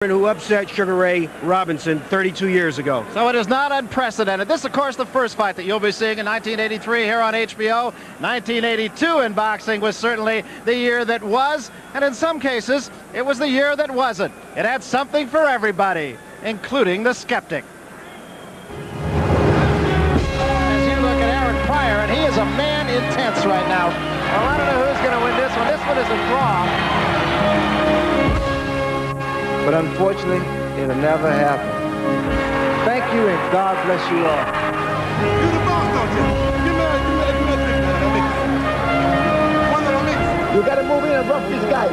Who upset Sugar Ray Robinson 32 years ago. So it is not unprecedented. This, of course, the first fight that you'll be seeing in 1983 here on HBO. 1982 in boxing was certainly the year that was, and in some cases, it was the year that wasn't. It had something for everybody, including the skeptic. As you look at Aaron Pryor, and he is a man intense right now. Well, I don't know who's going to win this one. This one is a draw. But unfortunately, it'll never happen. Thank you, and God bless you all. You're the boss, don't you? You gotta move in and rough these guys.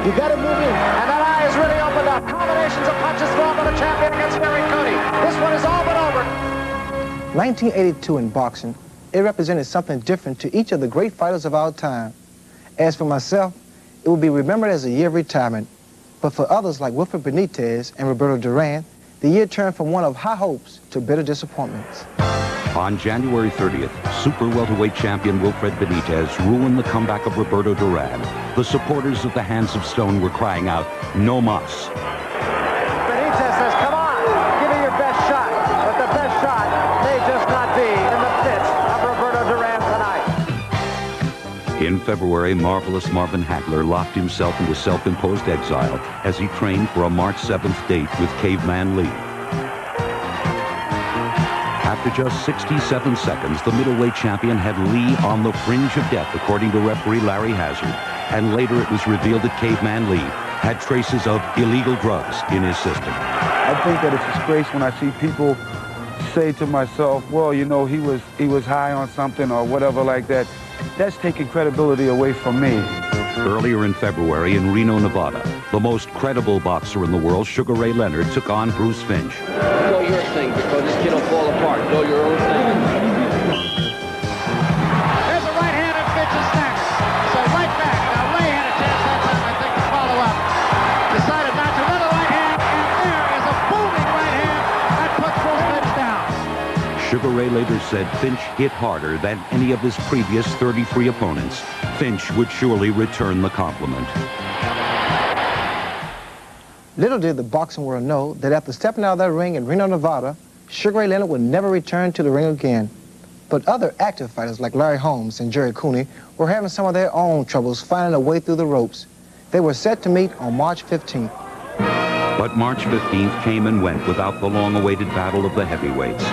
You gotta move in. And that eye is really opened up. Combinations of punches thrown by the champion against Gary Cooney. This one is all but over. 1982 in boxing, it represented something different to each of the great fighters of our time. As for myself, it will be remembered as a year of retirement. But for others like Wilfred Benitez and Roberto Duran, the year turned from one of high hopes to bitter disappointments. On January 30th, super welterweight champion Wilfred Benitez ruined the comeback of Roberto Duran. The supporters of the Hands of Stone were crying out, "No mas." Benitez says, come on, give me your best shot. But the best shot may just not be in the pits of Roberto Duran tonight. In February, marvelous Marvin Hagler locked himself into self-imposed exile as he trained for a March 7th date with Caveman Lee. After just 67 seconds, the middleweight champion had Lee on the fringe of death, according to referee Larry Hazard. And later it was revealed that Caveman Lee had traces of illegal drugs in his system. I think that it's a disgrace when I see people say to myself, well, you know, he was high on something or whatever like that. That's taking credibility away from me. Earlier in February in Reno, Nevada, the most credible boxer in the world, Sugar Ray Leonard, took on Bruce Finch. Do your thing because this kid will fall apart. Do your own thing. There's a right hand and Finch is next. So right back. Now Ray had a chance that time, I think, to follow up. Decided not to. Another right hand, and there is a booming right hand that puts Bruce Finch down. Sugar Ray later said Finch hit harder than any of his previous 33 opponents. Finch would surely return the compliment. Little did the boxing world know that after stepping out of that ring in Reno, Nevada, Sugar Ray Leonard would never return to the ring again. But other active fighters like Larry Holmes and Jerry Cooney were having some of their own troubles finding a way through the ropes. They were set to meet on March 15th. But March 15th came and went without the long-awaited battle of the heavyweights.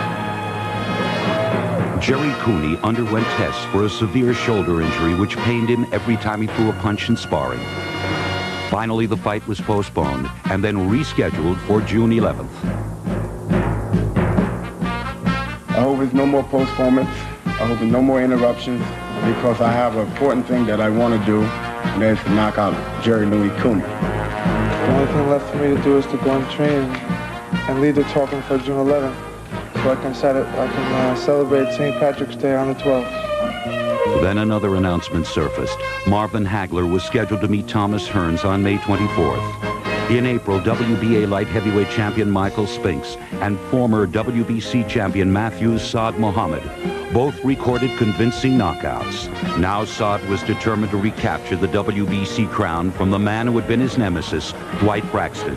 Jerry Cooney underwent tests for a severe shoulder injury which pained him every time he threw a punch in sparring. Finally, the fight was postponed and then rescheduled for June 11th. I hope there's no more postponements. I hope there's no more interruptions because I have an important thing that I want to do, and that is to knock out Jerry Louis Cooney. The only thing left for me to do is to go and train and lead the talking for June 11th so I can celebrate St. Patrick's Day on the 12th. Then another announcement surfaced. Marvin Hagler was scheduled to meet Thomas Hearns on May 24th. In April, WBA light heavyweight champion Michael Spinks and former WBC champion Matthews Saad Muhammad both recorded convincing knockouts. Now Saad was determined to recapture the WBC crown from the man who had been his nemesis, Dwight Braxton.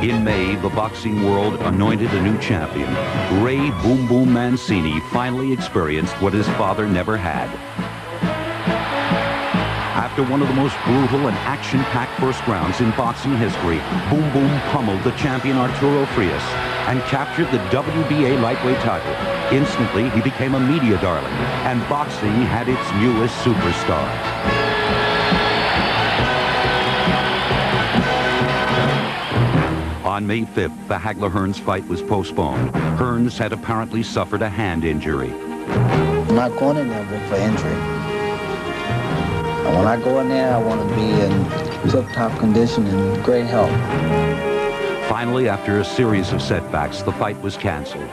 In May, the boxing world anointed a new champion. Ray Boom Boom Mancini finally experienced what his father never had. After one of the most brutal and action-packed first rounds in boxing history, Boom Boom pummeled the champion Arturo Frias and captured the WBA lightweight title. Instantly, he became a media darling, and boxing had its newest superstar. On May 5th, the Hagler-Hearns fight was postponed. Hearns had apparently suffered a hand injury. I'm not going in there for injury. And when I go in there, I want to be in tip-top condition and great health. Finally, after a series of setbacks, the fight was canceled.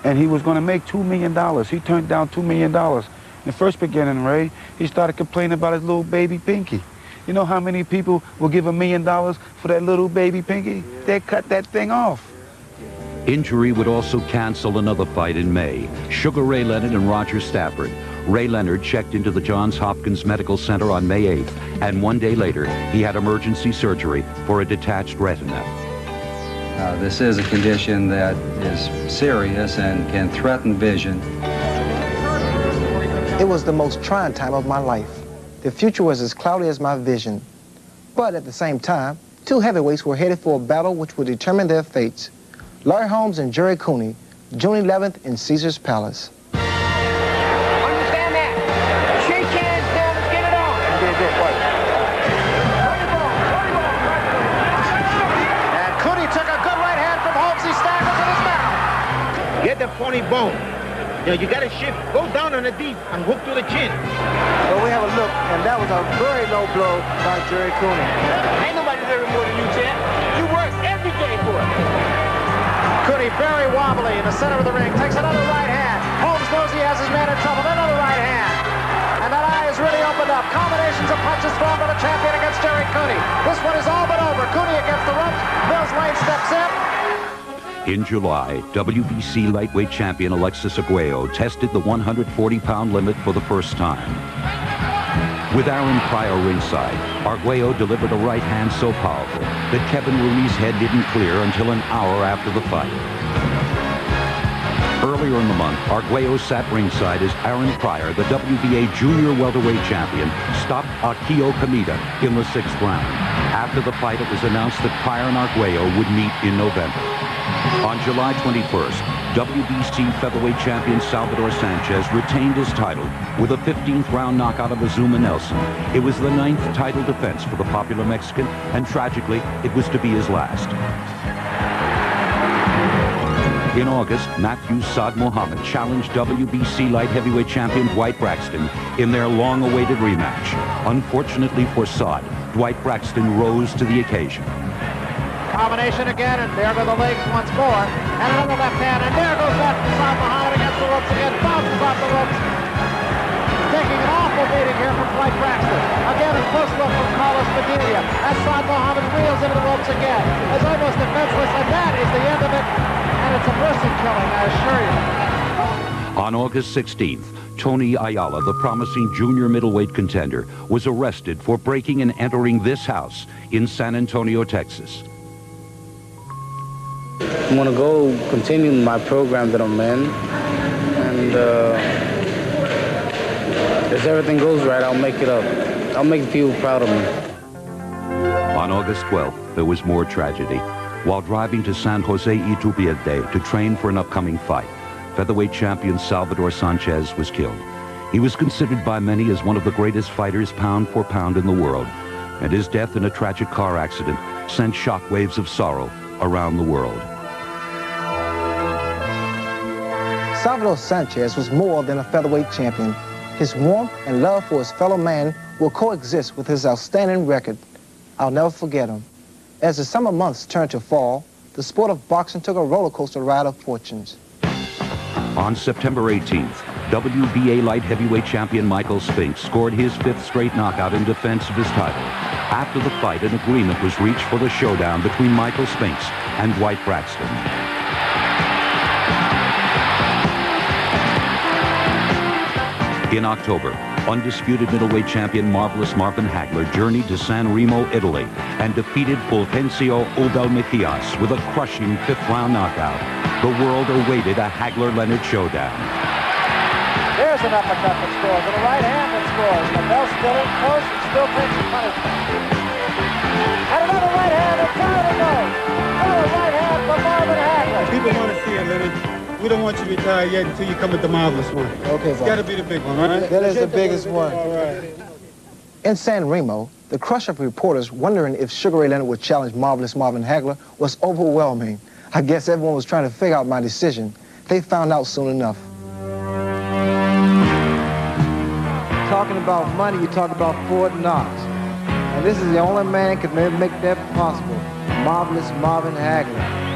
And he was going to make $2 million. He turned down $2 million. In the first beginning, Ray, he started complaining about his little baby Pinky. You know how many people will give $1 million for that little baby Pinky? They cut that thing off. Injury would also cancel another fight in May. Sugar Ray Leonard and Roger Stafford. Ray Leonard checked into the Johns Hopkins Medical Center on May 8th, and 1 day later, he had emergency surgery for a detached retina. This is a condition that is serious and can threaten vision. It was the most trying time of my life. The future was as cloudy as my vision. But at the same time, two heavyweights were headed for a battle which would determine their fates. Larry Holmes and Jerry Cooney, June 11th in Caesar's Palace. Understand that. Shake hands, then let's get it on. And Cooney took a good right hand from Holmes. He staggers in his mouth. Get the phony bone. You know, you got to shift, go down on the deep and hook to the chin. Well, we have a look, and that was a very low blow by Jerry Cooney. Ain't nobody deserving more than you, champ. You work every day for it. Cooney very wobbly in the center of the ring. Takes another right hand. Holmes knows he has his man in trouble. Another right hand. And that eye is really opened up. Combinations of punches thrown by the champion against Jerry Cooney. This one is all but over. Cooney against the ropes. Mills Lane steps in. In July, WBC lightweight champion Alexis Arguello tested the 140-pound limit for the first time. With Aaron Pryor ringside, Arguello delivered a right hand so powerful that Kevin Rooney's head didn't clear until an hour after the fight. Earlier in the month, Arguello sat ringside as Aaron Pryor, the WBA junior welterweight champion, stopped Akio Kamita in the 6th round. After the fight, it was announced that Pryor and Arguello would meet in November. On July 21st, WBC featherweight champion Salvador Sanchez retained his title with a 15th round knockout of Azuma Nelson. It was the 9th title defense for the popular Mexican, and tragically, it was to be his last. In August, Matthew Saad Muhammad challenged WBC light heavyweight champion Dwight Braxton in their long-awaited rematch. Unfortunately for Saad, Dwight Braxton rose to the occasion. Combination again, and there go the legs once more. And another left hand, and there goes that Saad Muhammad against the ropes again. Bounces off the ropes. Taking an awful beating here from Dwight Braxton. Again, a close look from Carlos Padilla as Saad Muhammad reels into the ropes again. It's almost defenseless, and that is the end of it. And it's a mercy killing, I assure you. On August 16th, Tony Ayala, the promising junior middleweight contender, was arrested for breaking and entering this house in San Antonio, Texas. I'm going to go continue my program that I'm in, and if everything goes right, I'll make it up. I'll make people proud of me. On August 12th, there was more tragedy. While driving to San Jose Itubiente to train for an upcoming fight, featherweight champion Salvador Sanchez was killed. He was considered by many as one of the greatest fighters pound for pound in the world, and his death in a tragic car accident sent shockwaves of sorrow around the world. Salvador Sanchez was more than a featherweight champion. His warmth and love for his fellow man will coexist with his outstanding record. I'll never forget him. As the summer months turned to fall, the sport of boxing took a roller coaster ride of fortunes. On September 18th, WBA light heavyweight champion Michael Spinks scored his 5th straight knockout in defense of his title. After the fight, an agreement was reached for the showdown between Michael Spinks and Dwight Braxton. In October, undisputed middleweight champion Marvelous Marvin Hagler journeyed to San Remo, Italy, and defeated Fulgencio Udalmitias with a crushing 5th round knockout. The world awaited a Hagler-Leonard showdown. There's an uppercut that scores, and a right hand that scores. The bell's still in close and still takes the punishment. And another right hand, and down it goes. Another right hand from Marvin Hagler. People want to see it, Leonard. We don't want you to retire yet until you come with the marvelous one. Okay, it's got to be the big one, right? That is the biggest one. All right. In San Remo, the crush of reporters wondering if Sugar Ray Leonard would challenge Marvelous Marvin Hagler was overwhelming. I guess everyone was trying to figure out my decision. They found out soon enough. Talking about money, you talk about Fort Knox. And this is the only man that could make that possible. Marvelous Marvin Hagler.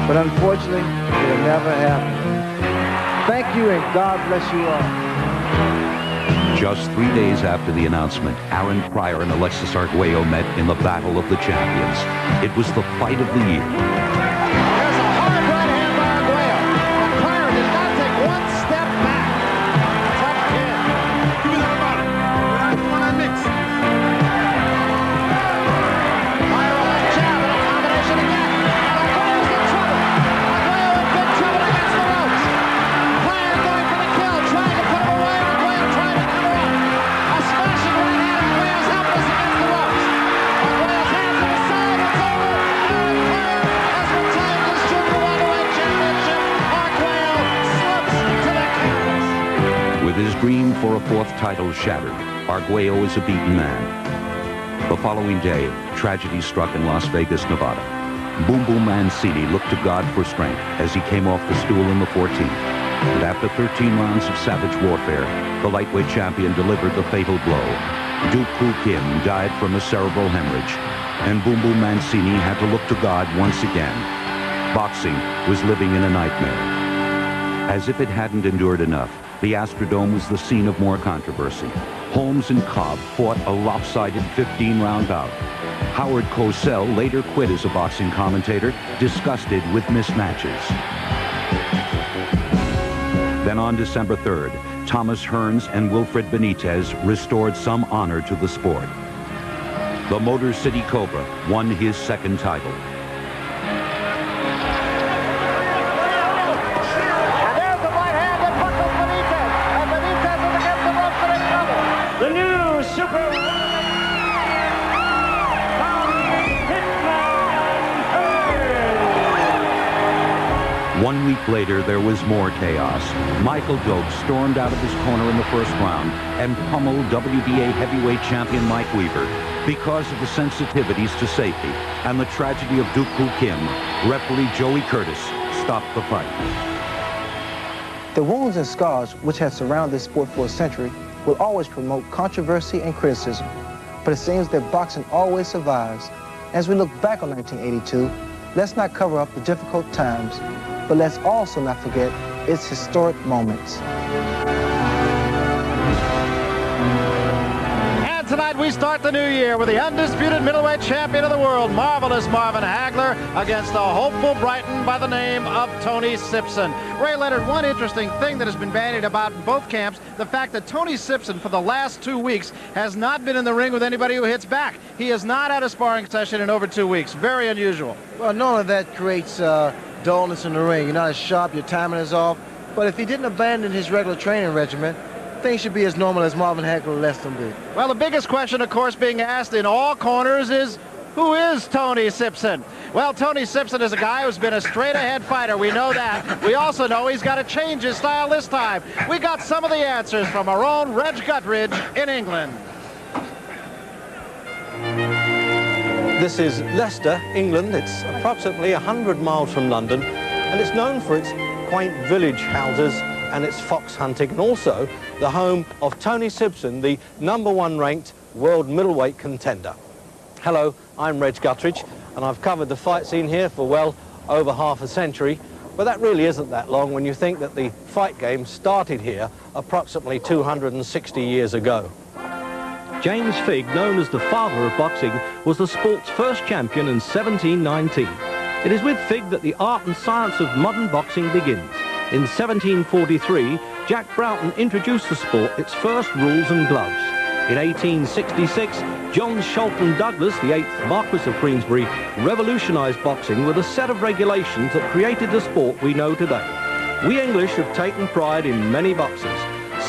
But unfortunately, it'll never happen. Thank you, and God bless you all. Just 3 days after the announcement, Aaron Pryor and Alexis Arguello met in the Battle of the Champions. It was the fight of the year. There's a hard right hand by Arguello. And Pryor does not take one will shatter. Arguello is a beaten man. The following day, tragedy struck in Las Vegas, Nevada. Boom Boom Mancini looked to God for strength as he came off the stool in the 14th. And after 13 rounds of savage warfare, the lightweight champion delivered the fatal blow. Duk Koo Kim died from a cerebral hemorrhage, and Boom Boom Mancini had to look to God once again. Boxing was living in a nightmare. As if it hadn't endured enough, the Astrodome was the scene of more controversy. Holmes and Cobb fought a lopsided 15-round bout. Howard Cosell later quit as a boxing commentator, disgusted with mismatches. Then on December 3rd, Thomas Hearns and Wilfred Benitez restored some honor to the sport. The Motor City Cobra won his second title. And there's the right hand that buckles Benitez. And Benitez is against the ropes and in trouble. The new super... 1 week later, there was more chaos. Michael Doak stormed out of his corner in the first round and pummeled WBA heavyweight champion Mike Weaver. Because of the sensitivities to safety and the tragedy of Duk Koo Kim, referee Joey Curtis stopped the fight. The wounds and scars which have surrounded this sport for a century will always promote controversy and criticism. But it seems that boxing always survives. As we look back on 1982, let's not cover up the difficult times, but let's also not forget its historic moments. And tonight we start the new year with the undisputed middleweight champion of the world, Marvelous Marvin Hagler, against a hopeful Briton by the name of Tony Simpson. Ray Leonard, one interesting thing that has been bandied about in both camps, the fact that Tony Simpson for the last 2 weeks has not been in the ring with anybody who hits back. He has not had a sparring session in over 2 weeks. Very unusual. Well, none of that creates dullness in the ring. You're not as sharp, your timing is off. But if he didn't abandon his regular training regimen, things should be as normal as Marvin Hagler lets them be. Well, the biggest question, of course, being asked in all corners is, who is Tony Simpson? Well, Tony Simpson is a guy who's been a straight-ahead fighter. We know that. We also know he's got to change his style this time. We got some of the answers from our own Reg Guttridge in England. This is Leicester, England. It's approximately 100 miles from London, and it's known for its quaint village houses and its fox hunting, and also the home of Tony Simpson, the #1 ranked world middleweight contender. Hello, I'm Reg Guttridge, and I've covered the fight scene here for well over half a century, but that really isn't that long when you think that the fight game started here approximately 260 years ago. James Figg, known as the father of boxing, was the sport's first champion in 1719. It is with Figg that the art and science of modern boxing begins. In 1743, Jack Broughton introduced the sport its first rules and gloves. In 1866, John Sholton Douglas, the 8th Marquis of Queensberry, revolutionised boxing with a set of regulations that created the sport we know today. We English have taken pride in many boxers.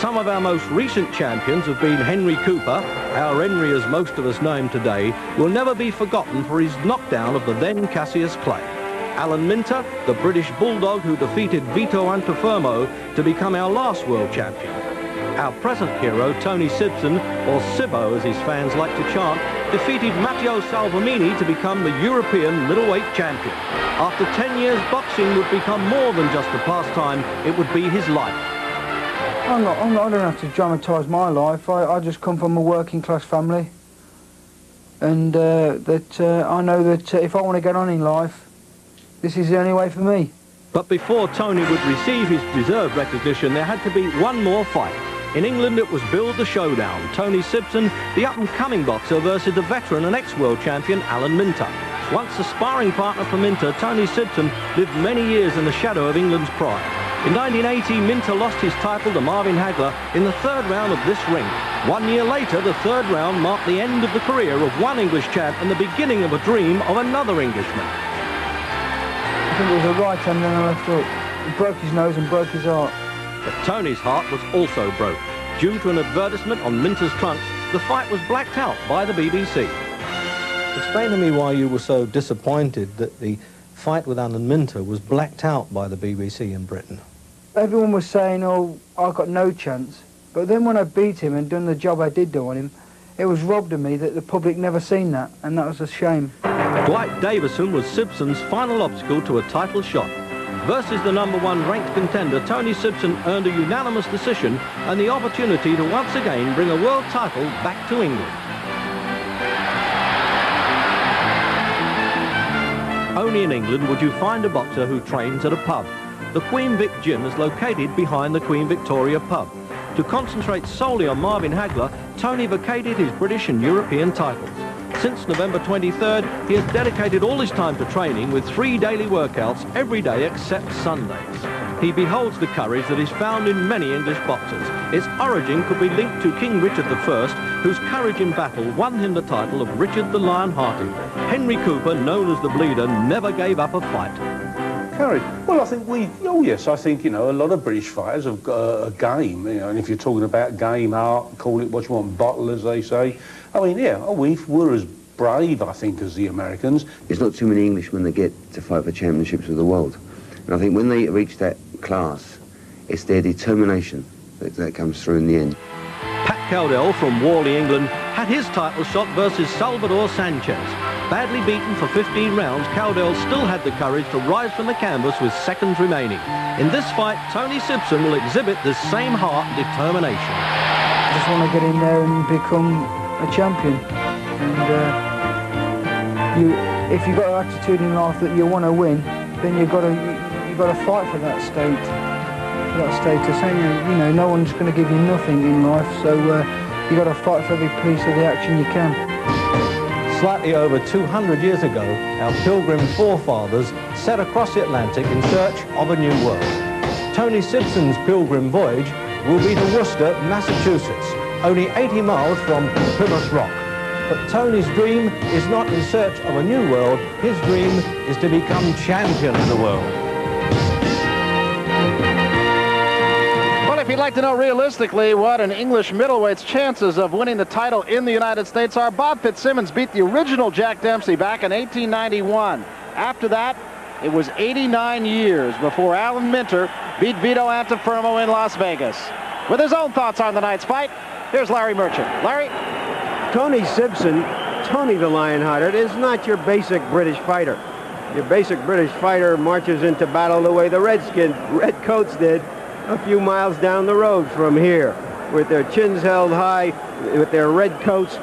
Some of our most recent champions have been Henry Cooper, our Henry as most of us know him today, will never be forgotten for his knockdown of the then Cassius Clay. Alan Minter, the British Bulldog who defeated Vito Antuofermo to become our last world champion. Our present hero, Tony Simpson, or Sibbo as his fans like to chant, defeated Matteo Salvemini to become the European middleweight champion. After 10 years, boxing would become more than just a pastime, it would be his life. I don't have to dramatise my life. I just come from a working class family, and I know that if I want to get on in life, this is the only way for me. But before Tony would receive his deserved recognition, there had to be one more fight. In England, it was billed the showdown. Tony Simpson, the up-and-coming boxer, versus the veteran and ex-world champion Alan Minter. Once a sparring partner for Minter, Tony Simpson lived many years in the shadow of England's pride. In 1980, Minter lost his title to Marvin Hagler in the 3rd round of this ring. 1 year later, the 3rd round marked the end of the career of one English champ and the beginning of a dream of another Englishman. I think it was a right hand and a left hook. He broke his nose and broke his heart. But Tony's heart was also broke. Due to an advertisement on Minter's trunks, the fight was blacked out by the BBC. Explain to me why you were so disappointed that the fight with Alan Minter was blacked out by the BBC in Britain. Everyone was saying, oh, I got no chance. But then when I beat him and done the job I did do on him, it was robbed of me that the public never seen that, and that was a shame. Dwight Davison was Simpson's final obstacle to a title shot. Versus the #1 ranked contender, Tony Simpson earned a unanimous decision and the opportunity to once again bring a world title back to England. Only in England would you find a boxer who trains at a pub. The Queen Vic Gym is located behind the Queen Victoria pub. To concentrate solely on Marvin Hagler, Tony vacated his British and European titles. Since November 23rd, he has dedicated all his time to training with 3 daily workouts every day except Sundays. He beholds the courage that is found in many English boxers. Its origin could be linked to King Richard I, whose courage in battle won him the title of Richard the Lion-Hearted. Henry Cooper, known as the Bleeder, never gave up a fight. Courage. Well, I think I think, you know, a lot of British fighters have got a game, you know, and if you're talking about game, art, call it what you want, bottle, as they say. I mean, yeah, we're as brave, I think, as the Americans. There's not too many Englishmen that get to fight for championships of the world. And I think when they reach that class, it's their determination that comes through in the end. Pat Cowdell from Warley, England, had his title shot versus Salvador Sanchez. Badly beaten for 15 rounds, Cowdell still had the courage to rise from the canvas with seconds remaining. In this fight, Tony Simpson will exhibit the same heart and determination. I just want to get in there and become a champion. And if you've got an attitude in life that you want to win, then you've got to fight for that status. And you know, no one's going to give you nothing in life, so you've got to fight for every piece of the action you can. Slightly over 200 years ago, our pilgrim forefathers set across the Atlantic in search of a new world. Tony Simpson's pilgrim voyage will be to Worcester, Massachusetts, only 80 miles from Plymouth Rock. But Tony's dream is not in search of a new world. His dream is to become champion of the world. If you'd like to know realistically what an English middleweight's chances of winning the title in the United States are, Bob Fitzsimmons beat the original Jack Dempsey back in 1891. After that, it was 89 years before Alan Minter beat Vito Antuofermo in Las Vegas. With his own thoughts on the night's fight, here's Larry Merchant. Larry? Tony Simpson, Tony the Lion-Hearted, is not your basic British fighter. Your basic British fighter marches into battle the way the Redcoats did, a few miles down the road from here, with their chins held high, with their red coats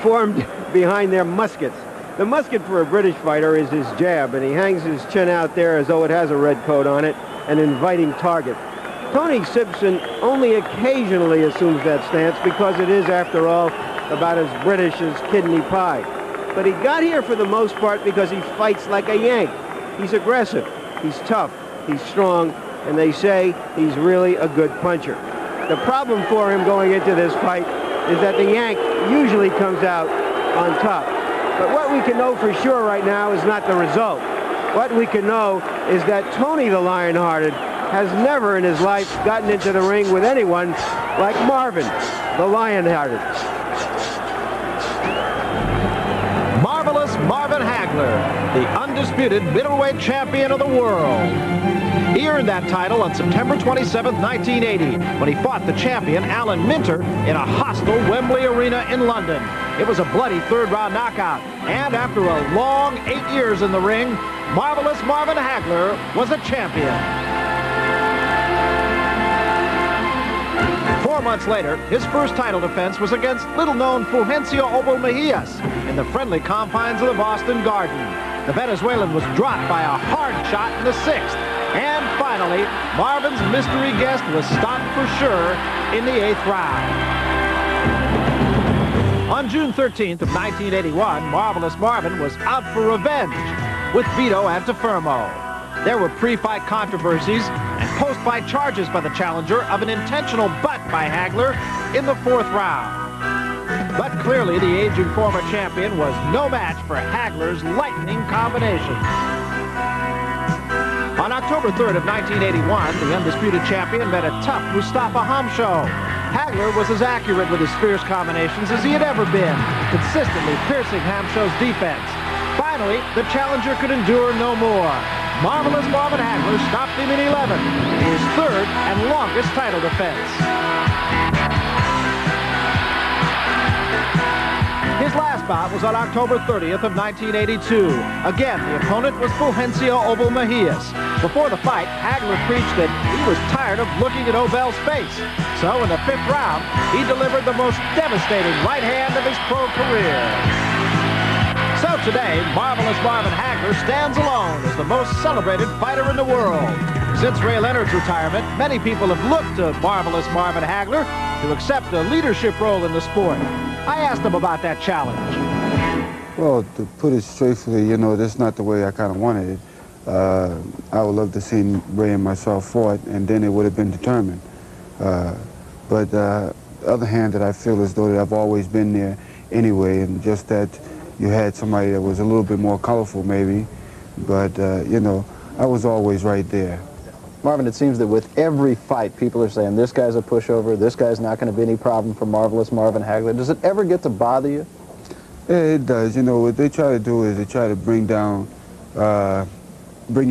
formed behind their muskets. The musket for a British fighter is his jab, and he hangs his chin out there as though it has a red coat on it, an inviting target. Tony Simpson only occasionally assumes that stance because it is, after all, about as British as kidney pie. But he got here for the most part because he fights like a Yank. He's aggressive, he's tough, he's strong, and they say he's really a good puncher. The problem for him going into this fight is that the Yank usually comes out on top. But what we can know for sure right now is not the result. What we can know is that Tony the Lion-Hearted has never in his life gotten into the ring with anyone like Marvin the Lion-Hearted. Marvelous Marvin Hagler, the undisputed middleweight champion of the world. He earned that title on September 27, 1980, when he fought the champion Alan Minter in a hostile Wembley Arena in London. It was a bloody third-round knockout, and after a long 8 years in the ring, Marvelous Marvin Hagler was a champion. 4 months later, his first title defense was against little-known Fulgencio Obo Mejias in the friendly confines of the Boston Garden. The Venezuelan was dropped by a hard shot in the 6th. And finally, Marvin's mystery guest was stopped for sure in the 8th round. On June 13th of 1981, Marvelous Marvin was out for revenge with Vito Antuofermo. There were pre-fight controversies and post-fight charges by the challenger of an intentional butt by Hagler in the 4th round. But clearly, the aging former champion was no match for Hagler's lightning combination. On October 3rd of 1981, the undisputed champion met a tough Mustafa Hamsho. Hagler was as accurate with his fierce combinations as he had ever been, consistently piercing Hamsho's defense. Finally, the challenger could endure no more. Marvelous Marvin Hagler stopped him in 11, his 3rd and longest title defense. His last bout was on October 30th of 1982. Again, the opponent was Fulgencio Obel Mejias. Before the fight, Hagler preached that he was tired of looking at Obel's face. So in the 5th round, he delivered the most devastating right hand of his pro career. So today, Marvelous Marvin Hagler stands alone as the most celebrated fighter in the world. Since Ray Leonard's retirement, many people have looked to Marvelous Marvin Hagler to accept a leadership role in the sport. I asked him about that challenge. Well, to put it straightly, you know, that's not the way I kind of wanted it. I would love to see Ray and myself fought, and then it would have been determined. But the other hand, that I feel as though that I've always been there anyway, and just that you had somebody that was a little bit more colorful maybe, but you know, I was always right there. Marvin, it seems that with every fight, people are saying, this guy's a pushover, this guy's not going to be any problem for Marvelous Marvin Hagler. Does it ever get to bother you? Yeah, it does. You know, what they try to do is they try to bring you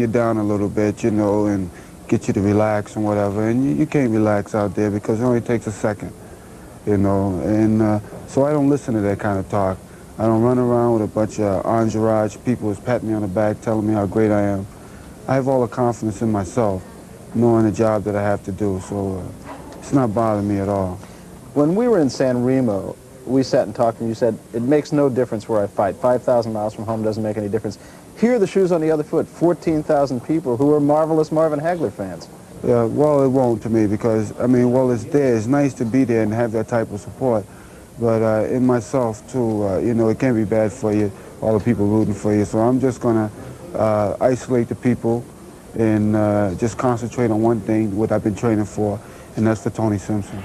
down a little bit, you know, and get you to relax and whatever. And you can't relax out there because it only takes a second, you know. And so I don't listen to that kind of talk. I don't run around with a bunch of entourage people who's patting me on the back, telling me how great I am. I have all the confidence in myself, knowing the job that I have to do, so it's not bothering me at all. When we were in San Remo, we sat and talked, and you said, it makes no difference where I fight. 5,000 miles from home doesn't make any difference. Here, the shoe's on the other foot. 14,000 people who are Marvelous Marvin Hagler fans. Yeah, well, it won't to me because, I mean, well, it's there. It's nice to be there and have that type of support. But in myself, too, you know, it can be bad for you, all the people rooting for you. So I'm just going to isolate the people and just concentrate on one thing, what I've been training for, and that's for Tony Simpson.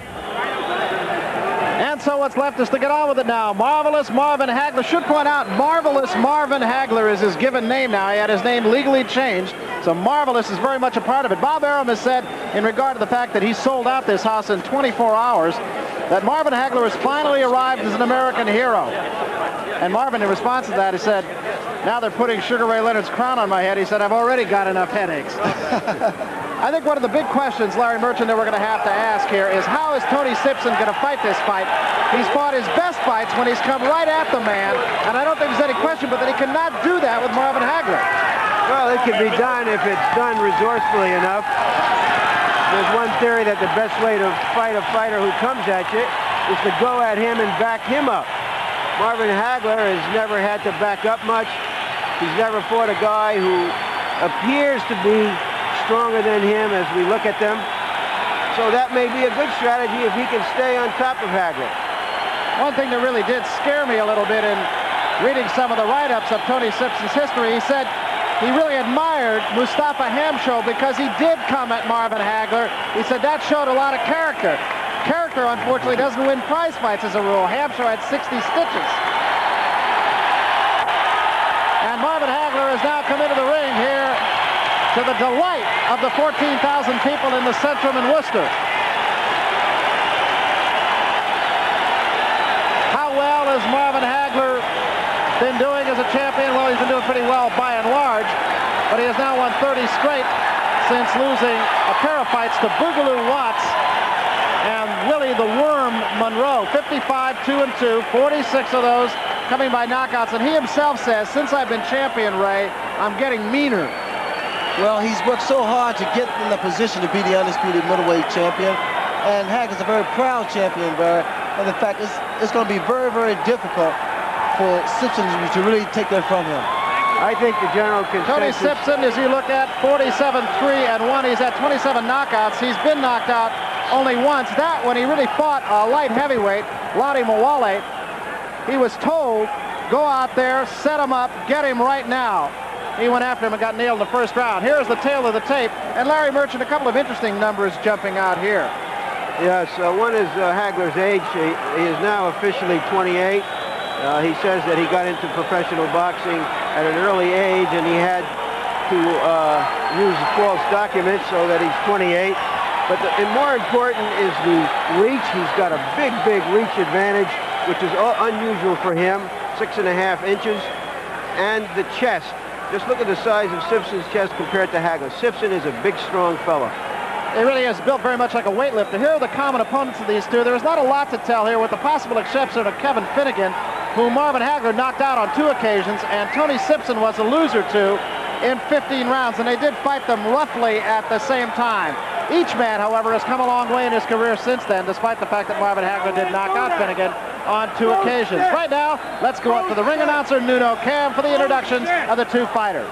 And so what's left is to get on with it now. Marvelous Marvin Hagler. Should point out, Marvelous Marvin Hagler is his given name now. He had his name legally changed, so Marvelous is very much a part of it. Bob Arum has said, in regard to the fact that he sold out this house in 24 hours, that Marvin Hagler has finally arrived as an American hero. And Marvin, in response to that, he said, now they're putting Sugar Ray Leonard's crown on my head. He said, I've already got enough headaches. I think one of the big questions, Larry Merchant, that we're going to have to ask here is how is Tony Simpson going to fight this fight? He's fought his best fights when he's come right at the man, and I don't think there's any question but that he cannot do that with Marvin Hagler. Well, it can be done if it's done resourcefully enough. There's one theory that the best way to fight a fighter who comes at you is to go at him and back him up. Marvin Hagler has never had to back up much. He's never fought a guy who appears to be stronger than him as we look at them. So that may be a good strategy if he can stay on top of Hagler. One thing that really did scare me a little bit in reading some of the write-ups of Tony Simpson's history, he said he really admired Mustafa Hamsho because he did come at Marvin Hagler. He said that showed a lot of character. Character, unfortunately, doesn't win prize fights as a rule. Hamsho had 60 stitches. And Marvin Hagler has now come into the ring here to the delight of the 14,000 people in the Centrum in Worcester. How well has Marvin Hagler been doing as a champion? Well, he's been doing pretty well by and large, but he has now won 30 straight since losing a pair of fights to Boogaloo Watts and Willie the Worm Monroe. 55, 2-2, 46 of those coming by knockouts. And he himself says, since I've been champion, Ray, I'm getting meaner. Well, he's worked so hard to get in the position to be the undisputed middleweight champion. And Hagler's a very proud champion, Barry. And in fact, it's going to be very, very difficult for Simpson to really take that from him. I think the general consensus... Tony Simpson, as you look at, 47-3-1. He's had 27 knockouts. He's been knocked out only once. That when he really fought a light heavyweight, Lottie Mawale. He was told, go out there, set him up, get him right now. He went after him and got nailed in the first round. Here's the tail of the tape. And Larry Merchant, a couple of interesting numbers jumping out here. Yes, one is Hagler's age. He is now officially 28. He says that he got into professional boxing at an early age and he had to use false documents so that he's 28. But and more important is the reach. He's got a big, big reach advantage, which is unusual for him, 6.5 inches. And the chest. Just look at the size of Simpson's chest compared to Hagler. Simpson is a big, strong fella. He really is built very much like a weightlifter. Here are the common opponents of these two. There is not a lot to tell here, with the possible exception of Kevin Finnegan, who Marvin Hagler knocked out on 2 occasions, and Tony Simpson was a loser to in 15 rounds, and they did fight them roughly at the same time. Each man, however, has come a long way in his career since then, despite the fact that Marvin Hagler did knock out Finnegan on 2 occasions. Right now, let's go up to the ring announcer, Nuno Cam, for the introductions of the 2 fighters.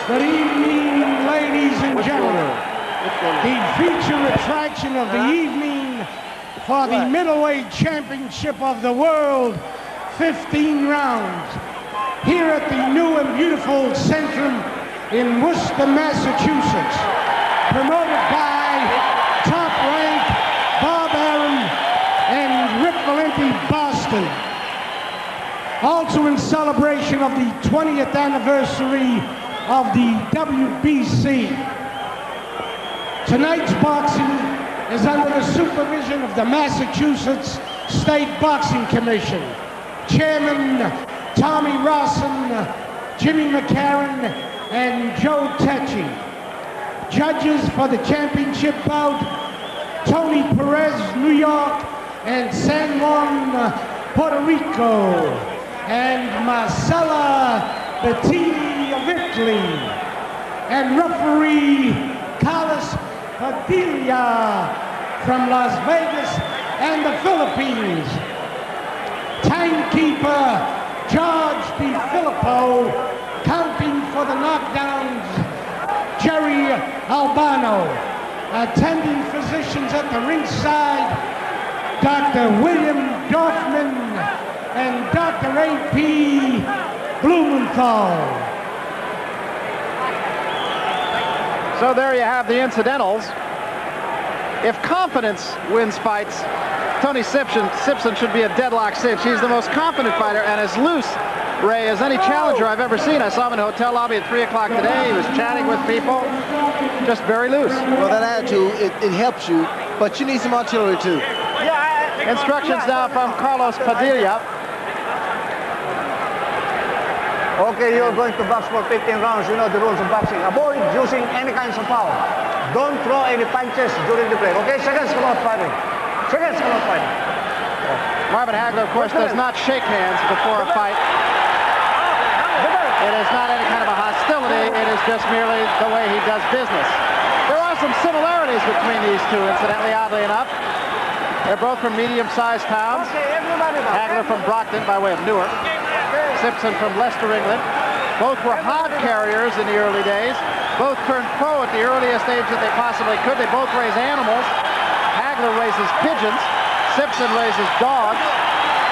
Good evening, ladies and gentlemen. The feature attraction of the evening for the middleweight championship of the world, 15 rounds, here at the new and beautiful Centrum in Worcester, Massachusetts, promoted by Top Rank, Bob Arum, and Rick Valenti, Boston. Also in celebration of the 20th anniversary of the WBC. Tonight's boxing is under the supervision of the Massachusetts State Boxing Commission. Chairman Tommy Rawson, Jimmy McCarran, and Joe Tecci. Judges for the championship bout, Tony Perez, New York, and San Juan, Puerto Rico, and Marcella Bettini of Italy, and referee Carlos Padilla from Las Vegas and the Philippines. Timekeeper George DiFilippo, counting for the knockdowns, Jerry Albano. Attending physicians at the ringside, Dr. William Dorfman and Dr. A.P. Blumenthal. So there you have the incidentals. If confidence wins fights, Tony Simpson should be a deadlock cinch. He's the most confident fighter and as loose, Ray, as any challenger I've ever seen. I saw him in a hotel lobby at 3 o'clock today. He was chatting with people, just very loose. Well, that attitude, it helps you, but you need some artillery too. Instructions now from Carlos Padilla. Okay, you're going to box for 15 rounds. You know the rules of boxing. Avoid using any kinds of power. Don't throw any punches during the break. Okay, seconds come out fighting. Seconds come out fighting. Marvin Hagler, of course, does not shake hands before a fight. It is not any kind of a hostility. It is just merely the way he does business. There are some similarities between these two, incidentally, oddly enough. They're both from medium-sized towns. Hagler from Brockton by way of Newark. Simpson from Leicester, England. Both were hod carriers in the early days. Both turned pro at the earliest age that they possibly could. They both raise animals. Hagler raises pigeons. Simpson raises dogs.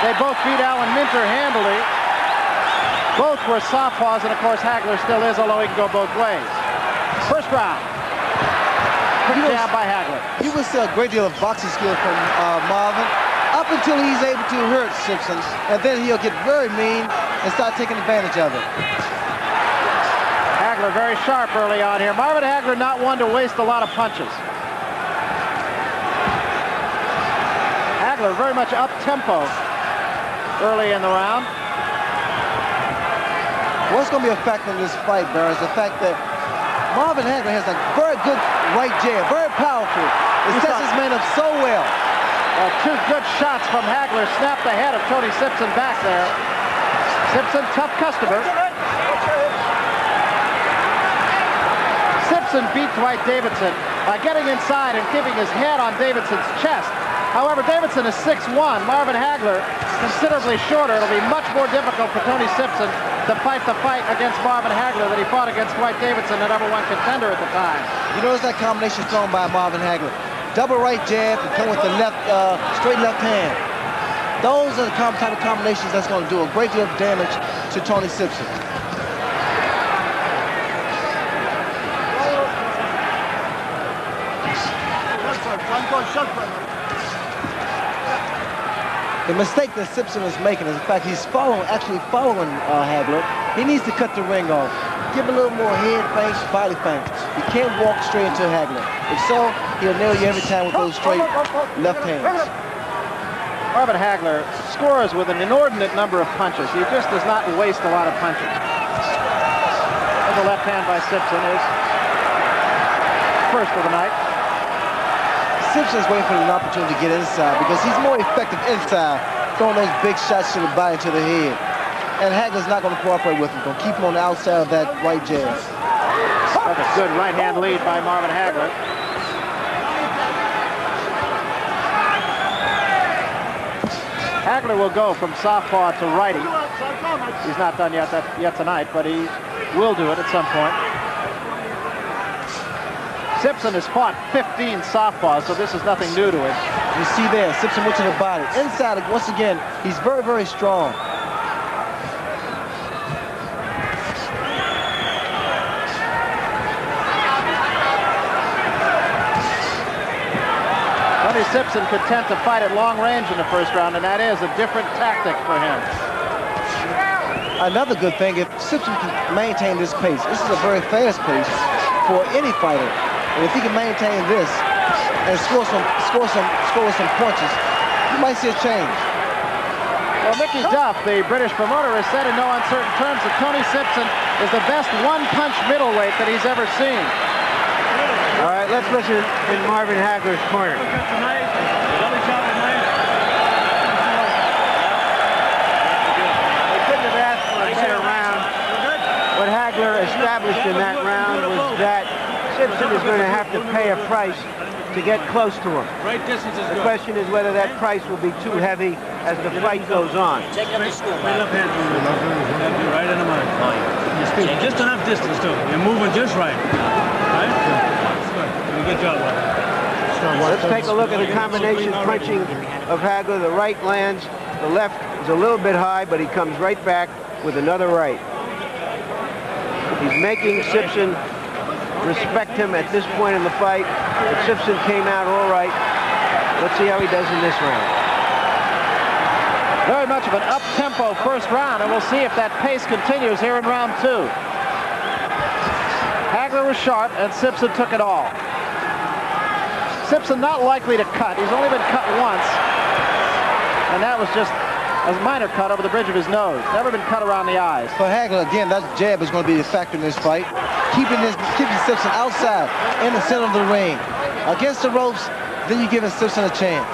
They both beat Alan Minter handily. Both were southpaws, and of course Hagler still is, although he can go both ways. First round. Quick jab by Hagler. You will see a great deal of boxing skill from Marvin, up until he's able to hurt Simpson, and then he'll get very mean and start taking advantage of it. Hagler very sharp early on here. Marvin Hagler not one to waste a lot of punches. Hagler very much up-tempo early in the round. What's going to be a factor in this fight, Barry, is the fact that Marvin Hagler has a very good right jab, very powerful. It sets his man up so well. Two good shots from Hagler snapped the head of Tony Simpson back there. Simpson, tough customer. Simpson beat Dwight Davidson by getting inside and keeping his head on Davidson's chest. However, Davidson is 6'1". Marvin Hagler considerably shorter. It'll be much more difficult for Tony Simpson to fight the fight against Marvin Hagler that he fought against Dwight Davidson, the #1 contender at the time. You notice that combination thrown by Marvin Hagler. Double right jab and come with the left, straight left hand. Those are the type of combinations that's going to do a great deal of damage to Tony Simpson. The mistake that Simpson is making is the fact he's actually following Hagler. He needs to cut the ring off. Give a little more head feints, body feints. You can't walk straight into Hagler. If so, he'll nail you every time with those straight left hands. Marvin Hagler scores with an inordinate number of punches. He just does not waste a lot of punches. the left hand by Simpson is first of the night. Simpson's waiting for an opportunity to get inside because he's more effective inside, throwing those big shots to the body, to the head. And Hagler's not going to cooperate with him. Going to keep him on the outside of that right jab. That's a good right hand lead by Marvin Hagler. Hagler will go from southpaw to righty. He's not done yet tonight, but he will do it at some point. Simpson has fought 15 southpaws, so this is nothing new to him. You see there, Simpson went to the body. Inside, once again, he's very, very strong. Tony Simpson content to fight at long range in the first round, and that is a different tactic for him. Another good thing, if Simpson can maintain this pace, this is a very fast pace for any fighter. And if he can maintain this and score some punches, you might see a change. Well, Mickey Duff, the British promoter, has said in no uncertain terms that Tony Simpson is the best one-punch middleweight that he's ever seen. All right, let's listen in Marvin Hagler's corner. They couldn't have asked for a better round. What Hagler established in that round was that Simpson is going to have to pay a price to get close to him. The question is whether that price will be too heavy as the fight goes on. Right in the mind. Just enough distance, too. You're moving just right. Right? Good job, Let's take a look at the combination punching of Hagler. The right lands, the left is a little bit high, but he comes right back with another right. He's making Simpson respect him at this point in the fight. But Simpson came out all right. Let's see how he does in this round. Very much of an up-tempo first round, and we'll see if that pace continues here in round two. Hagler was sharp, and Simpson took it all. Simpson not likely to cut. He's only been cut once, and that was just a minor cut over the bridge of his nose. Never been cut around the eyes. For Hagler, again, that jab is going to be a factor in this fight. Keeping Simpson outside in the center of the ring. Against the ropes, then you're giving Simpson a chance.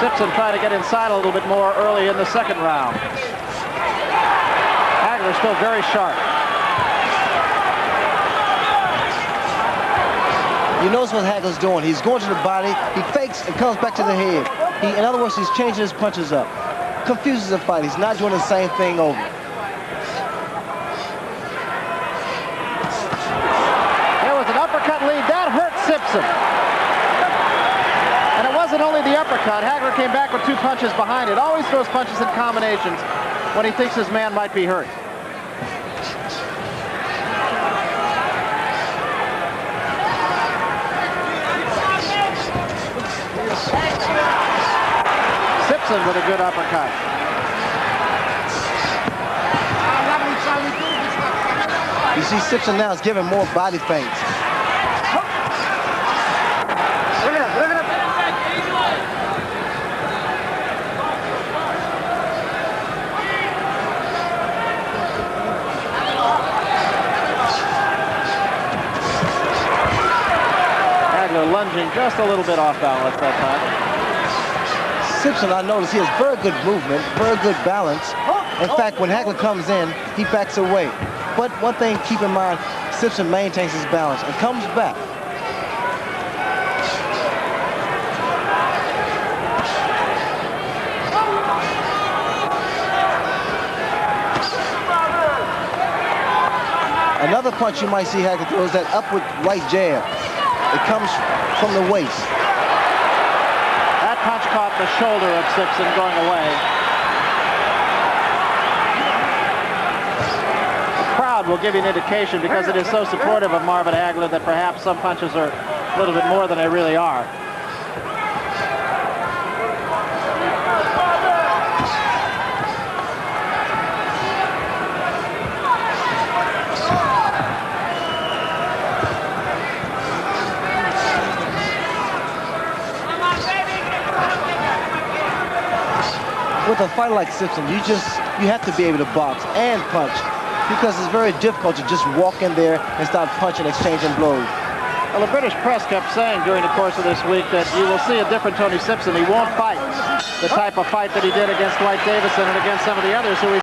Simpson trying to get inside a little bit more early in the second round. Hagler still very sharp. You notice what Hagler's doing. He's going to the body, he fakes and comes back to the head. In other words, he's changing his punches up. Confuses the fight. He's not doing the same thing over. There was an uppercut lead. That hurt Simpson. And it wasn't only the uppercut. Hagler came back with two punches behind it. Always throws punches in combinations when he thinks his man might be hurt. Simpson with a good uppercut. You see Simpson now is giving more body feints. Hagler lunging just a little bit off balance that time. Simpson, I noticed he has very good movement, very good balance. In fact, when Hagler comes in, he backs away. But one thing, keep in mind, Simpson maintains his balance and comes back. Another punch you might see Hagler throw is that upward right jab. It comes from the waist. That punch caught the shoulder of Simpson going away. The crowd will give you an indication because it is so supportive of Marvin Hagler that perhaps some punches are a little bit more than they really are. With a fighter like Simpson, you just you have to be able to box and punch, because it's very difficult to just walk in there and start punching, exchanging blows. Well, the British press kept saying during the course of this week that you will see a different Tony Simpson. He won't fight the type of fight that he did against Dwight Davison and against some of the others who he